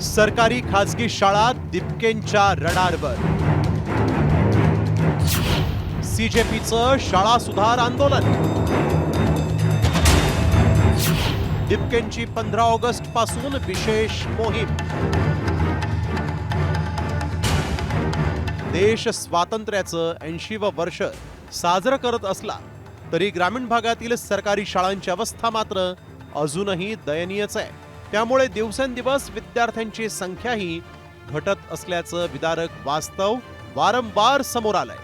सरकारी खाजगी शाळा दिपकेंच्या रडारवर। सीजेपीचं शाळा सुधार आंदोलन। दिपकेंची 15 ऑगस्ट पासून विशेष मोहीम। देश स्वातंत्र्याचं 80वं वर्ष साजरं करत असला तरी ग्रामीण भागातील सरकारी शाळांची अवस्था मात्र अजूनही दयनीयच आहे। त्यामुळे दिवसेंदिवस विद्यार्थ्यांची संख्याही घटत असल्याचं विदारक वास्तव वारंवार समोर आलंय।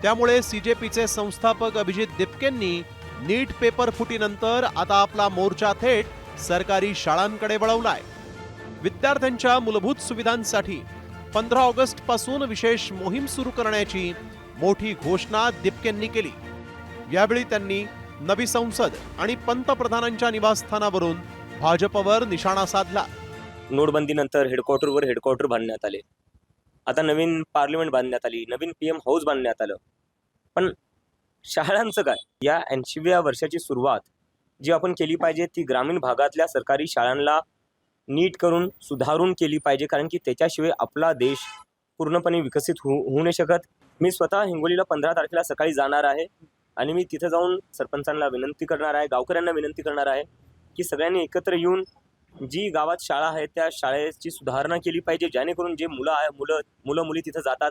त्यामुळे सीजेपीचे संस्थापक अभिजित दिपकेंनी नीट पेपर फुटीनंतर आता आपला मोर्चा थेट सरकारी शाळांकडे वळवलाय। विद्यार्थ्यांच्या मूलभूत सुविधांसाठी 15 ऑगस्ट पासून विशेष मोहीम सुरू करण्याची मोठी घोषणा दिपकेंनी केली। यावेळी त्यांनी नवी संसद आणि पंतप्रधानांच्या निवासस्थानावरून भाजपवर निशाणा साधला। नोटबंदीनंतर हेडक्वार्टर बांधण्यात आले, आता नवीन पार्लिमेंट बांधण्यात आली, नवीन पीएम हाऊस बांधण्यात आलं, पण शाळांचं काय? या 80व्या वर्षाची सुरुवात जी आपण केली पाहिजे ती ग्रामीण भागातल्या सरकारी शाळांना नीट करून सुधारून केली पाहिजे, कारण की त्याच्याशिवाय आपला देश पूर्णपणे विकसित होऊ नाही शकत। मी स्वतः हिंगोलीला 15 तारखेला सकाळी जाणार आहे आणि मी तिथे जाऊन सरपंचांना विनंती करणार आहे, गावकऱ्यांना विनंती करणार आहे की सगळ्यांनी एकत्र येऊन जी गावात शाळा आहे त्या शाळेची सुधारणा केली पाहिजे, जेणेकरून जे मुलं मुली तिथे जातात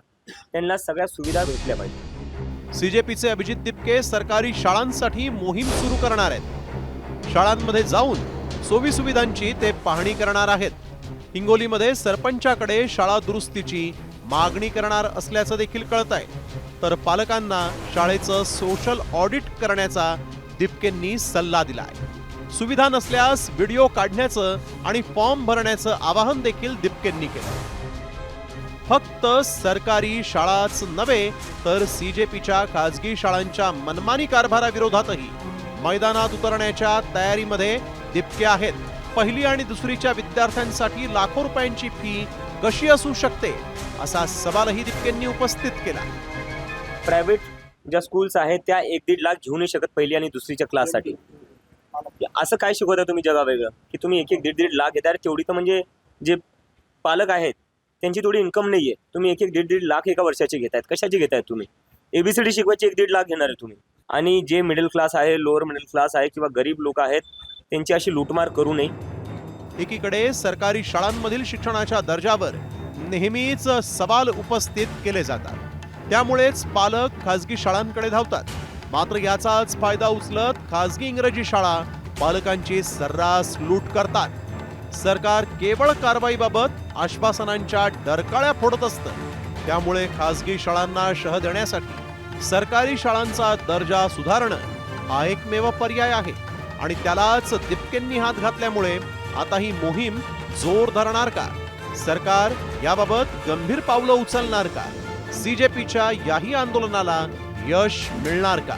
त्यांना सगळ्या सुविधा भेटल्या पाहिजे। सीजेपीचे अभिजित दिपके सरकारी शाळांसाठी मोहीम सुरू करणार आहेत। शाळांमध्ये जाऊन सोयी सुविधांची ते पाहणी करणार आहेत। हिंगोलीमध्ये सरपंचाकडे शाळा दुरुस्तीची मागणी करणार असल्याचं देखील कळतंय। तर पालकांना शाळेचं सोशल ऑडिट करण्याचा दिपकेंनी सल्ला दिलाय। सुविधा नसल्यास व्हिडिओ काढण्याचं आणि फॉर्म भरण्याचं आवाहन देखील दिपकेंनी केलं। फक्त सरकारी शाळाच नव्हे तर सीजेपीच्या खाजगी शाळांच्या मनमानी कारभाराविरोधातही मैदानात उतरण्याच्या तयारीमध्ये दिपके आहेत। पहिली आणि दुसरीच्या विद्यार्थ्यांसाठी लाखो रुपयांची फी कशी असू शकते असा सवालही दिपकेंनी उपस्थित केला। प्रायव्हेट ज्या स्कूल्स आहेत त्या 1-1.5 लाख घेऊ नाही शकत पहिली आणि दुसरीच्या क्लाससाठी। असं काय शिकवता तुम्ही जगा वेगळं की तुम्ही 1-1.5 लाख घेताय? तेवढी तर म्हणजे जे पालक आहेत त्यांची थोडी इन्कम नाहीये, तुम्ही 1-1.5 लाख एका वर्षाचे घेतायत। कशाचे घेतायत तुम्ही? एबीसीडी शिकवायचे 1-1.5 लाख घेणार आहे तुम्ही। आणि जे मिडल क्लास आहे, लोअर मिडल क्लास आहे किंवा गरीब लोक आहेत त्यांची अशी लूटमार करू नये। एकीकडे सरकारी शाळांमधील शिक्षणाच्या दर्जावर नेहमीच सवाल उपस्थित केले जातात, त्यामुळेच पालक खाजगी शाळांकडे धावतात। मात्र याचाच फायदा उचलत खाजगी इंग्रजी शाळा पालकांची सर्रास लूट करतात। सरकार केवळ कारवाईबाबत आश्वासनांच्या डरकाळ्या फोडत असतं। त्यामुळे खाजगी शाळांना शह देण्यासाठी सरकारी शाळांचा दर्जा सुधारणं हा एकमेव पर्याय आहे आणि त्यालाच दिपकेंनी हात घातल्यामुळे आता ही मोहीम जोर धरणार का? सरकार याबाबत गंभीर पावलं उचलणार का? सीजेपीच्या याही आंदोलनाला यश मिळणार का?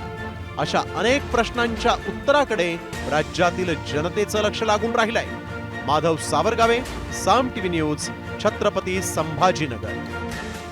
अशा अनेक प्रश्नांच्या उत्तराकडे राज्यातील जनतेचं लक्ष लागून राहिलंय। माधव सावरगावे, साम टीव्ही न्यूज, छत्रपती संभाजीनगर।